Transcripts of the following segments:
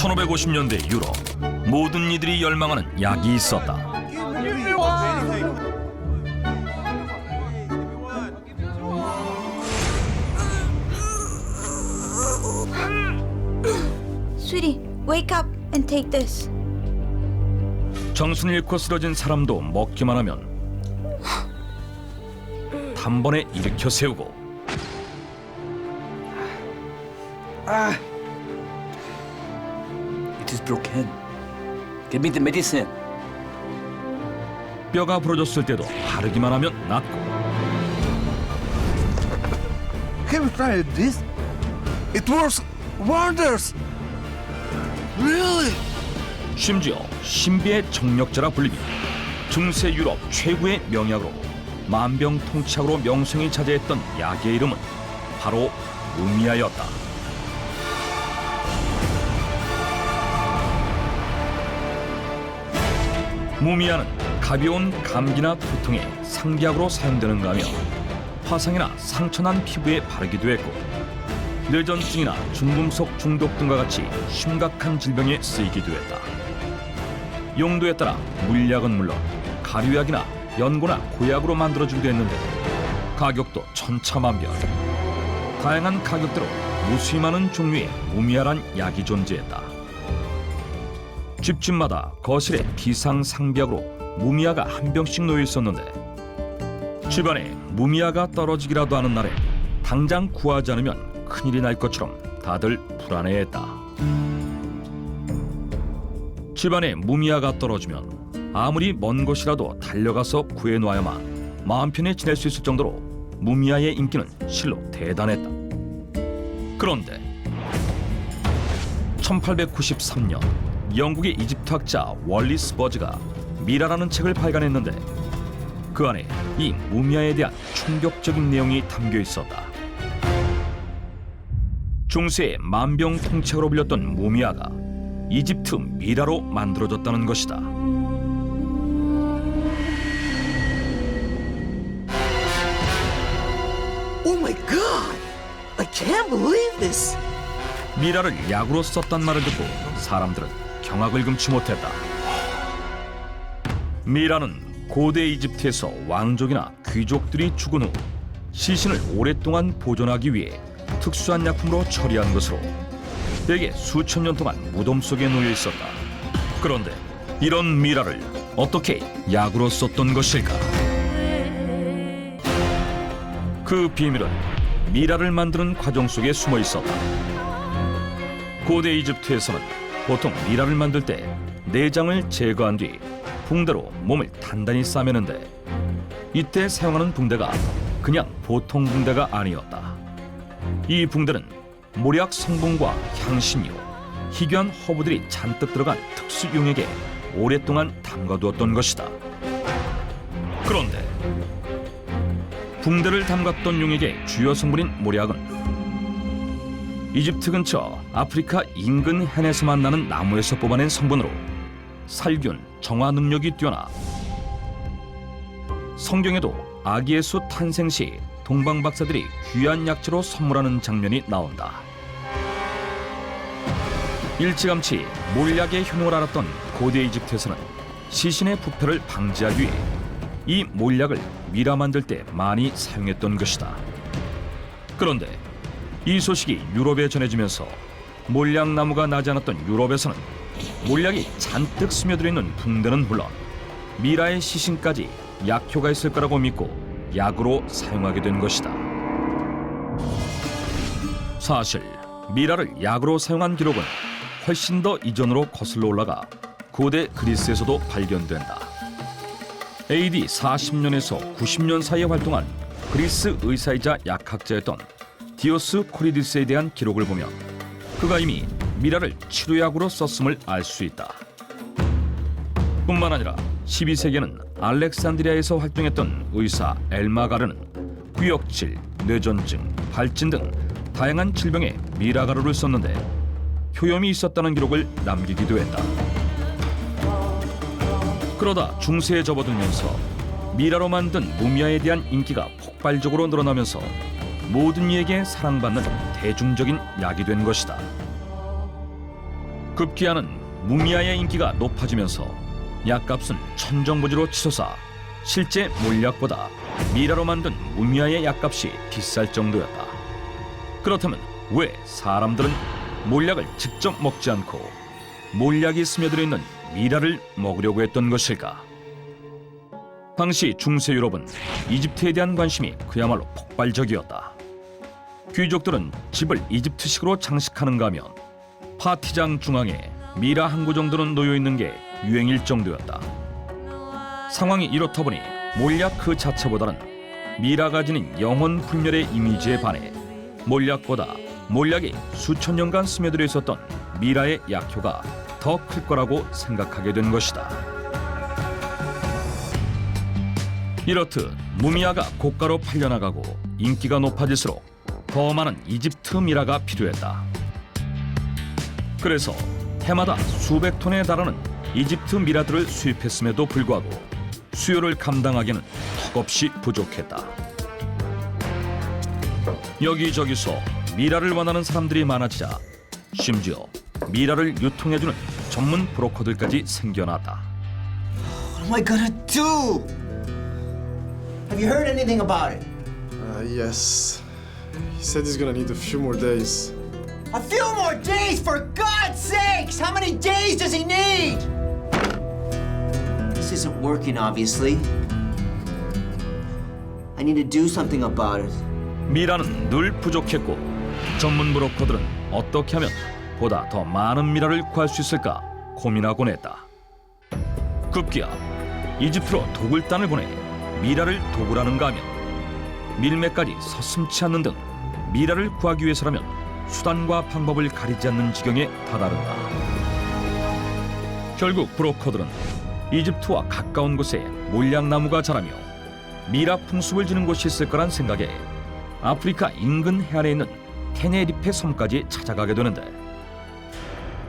1550년대 유럽, 모든 이들이 열망하는 약이 있었다. Sweetie, wake up and take this. 정신을 잃고 쓰러진 사람도 먹기만 하면 단번에 일으켜 세우고 It is broken. Give me the medicine. 뼈가 부러졌을 때도 바르기만 하면 낫고 Have you tried this? It works wonders. Really? 심지어 신비의 정력자라 불리며 중세 유럽 최고의 명약으로 만병통치약으로 명성이 차지했던 약의 이름은 바로 무미아였다. 무미아는 가벼운 감기나 두통에 상비약으로 사용되는가 하며 화상이나 상처난 피부에 바르기도 했고 뇌전증이나 중금속 중독 등과 같이 심각한 질병에 쓰이기도 했다. 용도에 따라 물약은 물론 가류약이나 연고나 고약으로 만들어주기도 했는데 가격도 천차만별. 다양한 가격대로 무수히 많은 종류의 무미아란 약이 존재했다. 집집마다 거실에 비상상비약으로 무미아가 한 병씩 놓여 있었는데 집안에 무미아가 떨어지기라도 하는 날에 당장 구하지 않으면 큰일이 날 것처럼 다들 불안해했다. 집안에 무미아가 떨어지면 아무리 먼 곳이라도 달려가서 구해놓아야만 마음 편히 지낼 수 있을 정도로 무미아의 인기는 실로 대단했다. 그런데 1893년 영국의 이집트 학자 월리스 버즈가 미라라는 책을 발간했는데 그 안에 이 무미아에 대한 충격적인 내용이 담겨 있었다. 중세의 만병통치약으로 불렸던 무미아가 이집트 미라로 만들어졌다는 것이다. Oh my god! I can't believe this! 미라를 약으로 썼단 말을 듣고 사람들은 경악을 금치 못했다. 미라는 고대 이집트에서 왕족이나 귀족들이 죽은 후 시신을 오랫동안 보존하기 위해 특수한 약품으로 처리한 것으로 대개 수천 년 동안 무덤 속에 놓여 있었다. 그런데 이런 미라를 어떻게 약으로 썼던 것일까? 그 비밀은 미라를 만드는 과정 속에 숨어 있었다. 고대 이집트에서는 보통 미라를 만들 때 내장을 제거한 뒤 붕대로 몸을 단단히 싸매는데 이때 사용하는 붕대가 그냥 보통 붕대가 아니었다. 이 붕대는 모략 성분과 향신료, 희귀한 허브들이 잔뜩 들어간 특수 용액에 오랫동안 담가두었던 것이다. 그런데 붕대를 담갔던 용액의 주요 성분인 모략은 이집트 근처 아프리카 인근 헨에서만 나는 나무에서 뽑아낸 성분으로 살균, 정화 능력이 뛰어나 성경에도 아기 예수 탄생 시 동방 박사들이 귀한 약재로 선물하는 장면이 나온다. 일찌감치 몰약의 효능을 알았던 고대 이집트에서는 시신의 부패를 방지하기 위해 이 몰약을 미라 만들 때 많이 사용했던 것이다. 그런데 이 소식이 유럽에 전해지면서 몰약나무가 나지 않았던 유럽에서는 몰약이 잔뜩 스며들어 있는 붕대는 물론 미라의 시신까지 약효가 있을 거라고 믿고 약으로 사용하게 된 것이다. 사실 미라를 약으로 사용한 기록은 훨씬 더 이전으로 거슬러 올라가 고대 그리스에서도 발견된다. AD 40년에서 90년 사이에 활동한 그리스 의사이자 약학자였던 디오스 코리디스에 대한 기록을 보면 그가 이미 미라를 치료약으로 썼음을 알 수 있다. 뿐만 아니라 12세기에는 알렉산드리아에서 활동했던 의사 엘마가르는 구역질, 뇌전증, 발진 등 다양한 질병에 미라가루를 썼는데 효염이 있었다는 기록을 남기기도 했다. 그러다 중세에 접어들면서 미라로 만든 무미아에 대한 인기가 폭발적으로 늘어나면서 모든 이에게 사랑받는 대중적인 약이 된 것이다. 급기야는 무미야의 인기가 높아지면서 약값은 천정부지로 치솟아 실제 몰약보다 미라로 만든 무미야의 약값이 비쌀 정도였다. 그렇다면 왜 사람들은 몰약을 직접 먹지 않고 몰약이 스며들어 있는 미라를 먹으려고 했던 것일까? 당시 중세 유럽은 이집트에 대한 관심이 그야말로 폭발적이었다. 귀족들은 집을 이집트식으로 장식하는가 하면 파티장 중앙에 미라 한 구 정도는 놓여 있는 게 유행일 정도였다. 상황이 이렇다 보니 몰약 그 자체보다는 미라가 지닌 영혼 불멸의 이미지에 반해 몰약보다 몰약이 수천 년간 스며들어 있었던 미라의 약효가 더 클 거라고 생각하게 된 것이다. 이렇듯 무미야가 고가로 팔려나가고 인기가 높아질수록 더 많은 이집트 미라가 필요했다. 그래서 해마다 수백 톤에 달하는 이집트 미라들을 수입했음에도 불구하고 수요를 감당하기는 턱없이 부족했다. 여기저기서 미라를 원하는 사람들이 많아지자 심지어 미라를 유통해주는 전문 브로커들까지 생겨났다. What am I gonna do? Have you heard anything about it? Yes. He said he's gonna need a few more days. A few more days, for God's sakes! How many days does he need? This isn't working, obviously. I need to do something about it. 미라는 늘 부족했고 전문 브로커들은 어떻게 하면 보다 더 많은 미라를 구할 수 있을까 고민하곤 했다. 급기야 이집트로 도굴단을 보내 미라를 도굴하는가 하면 밀매까지 서슴지 않는 등 미라를 구하기 위해서라면 수단과 방법을 가리지 않는 지경에 다다른다. 결국 브로커들은 이집트와 가까운 곳에 몰약나무가 자라며 미라 풍습을 지는 곳이 있을 거란 생각에 아프리카 인근 해안에 있는 테네리페 섬까지 찾아가게 되는데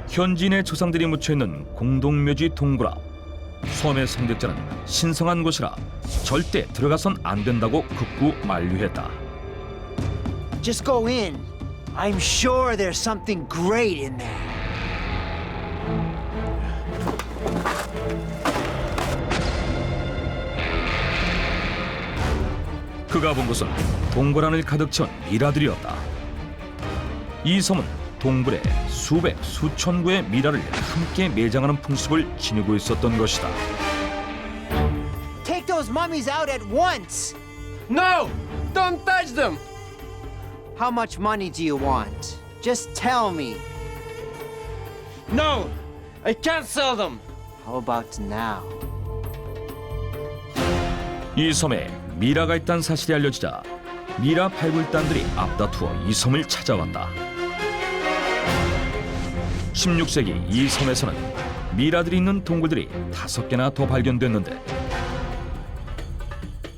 현지인의 조상들이 묻혀있는 공동묘지 동굴 앞 섬의 성격자는 신성한 곳이라 절대 들어가선 안 된다고 극구 만류했다. Just go in. I'm sure there's something great in there. 그가 본 곳은 동굴 안을 가득 채운 미라들이었다. 이 섬은 동굴에 수백, 수천 구의 미라를 함께 매장하는 풍습을 지니고 있었던 것이다. Take those mummies out at once. No! Don't touch them! How much money do you want? Just tell me. No! I can't sell them! How about now? 이 섬에 미라가 있다는 사실이 알려지자 미라 발굴단들이 앞다투어 이 섬을 찾아왔다. 16세기 이 섬에서는 미라들이 있는 동굴들이 5개나 더 발견됐는데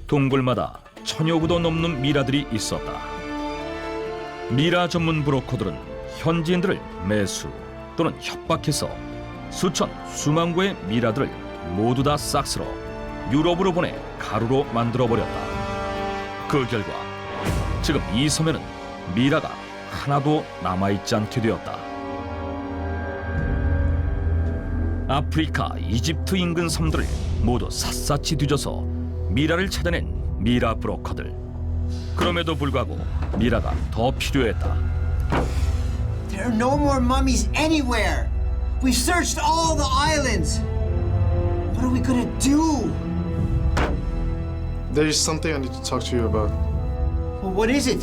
동굴마다 1000여 구도 넘는 미라들이 있었다. 미라 전문 브로커들은 현지인들을 매수 또는 협박해서 수천, 수만 구의 미라들을 모두 다 싹쓸어 유럽으로 보내 가루로 만들어버렸다. 그 결과 지금 이 섬에는 미라가 하나도 남아있지 않게 되었다. 아프리카, 이집트 인근 섬들을 모두 샅샅이 뒤져서 미라를 찾아낸 미라 브로커들. 그럼에도 불구하고 미라가 더 필요했다. There are no more mummies anywhere. We've searched all the islands. What are we gonna do? There is something I need to talk to you about. Well, what is it?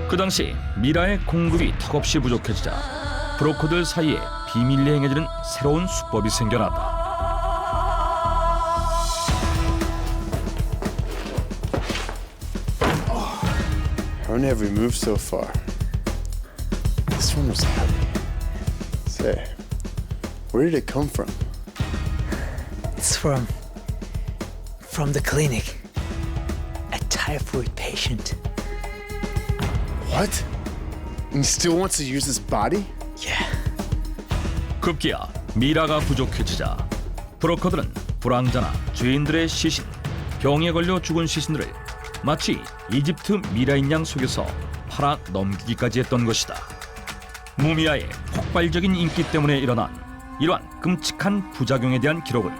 그 당시 미라의 공급이 턱없이 부족해지자 브로커들 사이에 비밀리에 행해지는 새로운 수법이 생겨났다. How have we moved so far? This one was heavy. Say, where did it come from? It's from the clinic. A typhoid patient. What? And he still wants to use his body? Yeah. 급기야 미라가 부족해지자 브로커들은 불황자나 죄인들의 시신, 병에 걸려 죽은 시신들을 마치 이집트 미라인 양 속에서 팔아 넘기기까지 했던 것이다. 무미야의 폭발 폭발적인 인기 때문에 일어난 이러한 끔찍한 부작용에 대한 기록을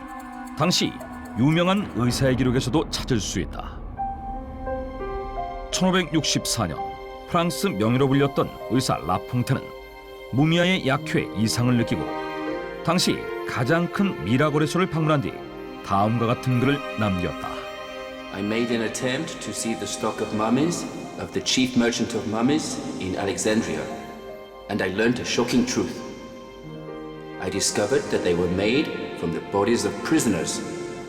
당시 유명한 의사의 기록에서도 찾을 수 있다. 1564년 프랑스 명의로 불렸던 의사 라퐁테는 무미아의 약효에 이상을 느끼고 당시 가장 큰 미라 거래소를 방문한 뒤 다음과 같은 글을 남겼다. I made an attempt to see the stock of mummies of the chief merchant of mummies in Alexandria, and I learned a shocking truth. I discovered that they were made from the bodies of prisoners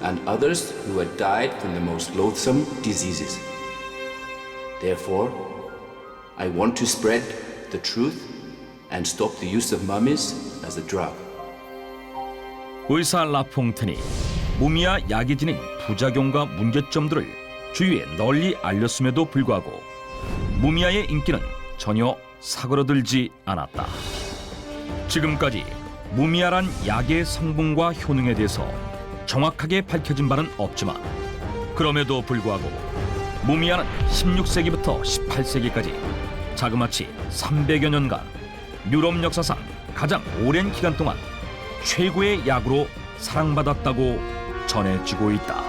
and others who had died from the most loathsome diseases. Therefore, I want to spread the truth and stop the use of mummies as a drug. 의사 라퐁텐이 무미아 약이 지닌 부작용과 문제점들을 주위에 널리 알렸음에도 불구하고 무미아의 인기는 전혀 사그러들지 않았다. 지금까지 무미아란 약의 성분과 효능에 대해서 정확하게 밝혀진 바는 없지만 그럼에도 불구하고 무미아는 16세기부터 18세기까지 자그마치 300여 년간 유럽 역사상 가장 오랜 기간 동안 최고의 약으로 사랑받았다고 전해지고 있다.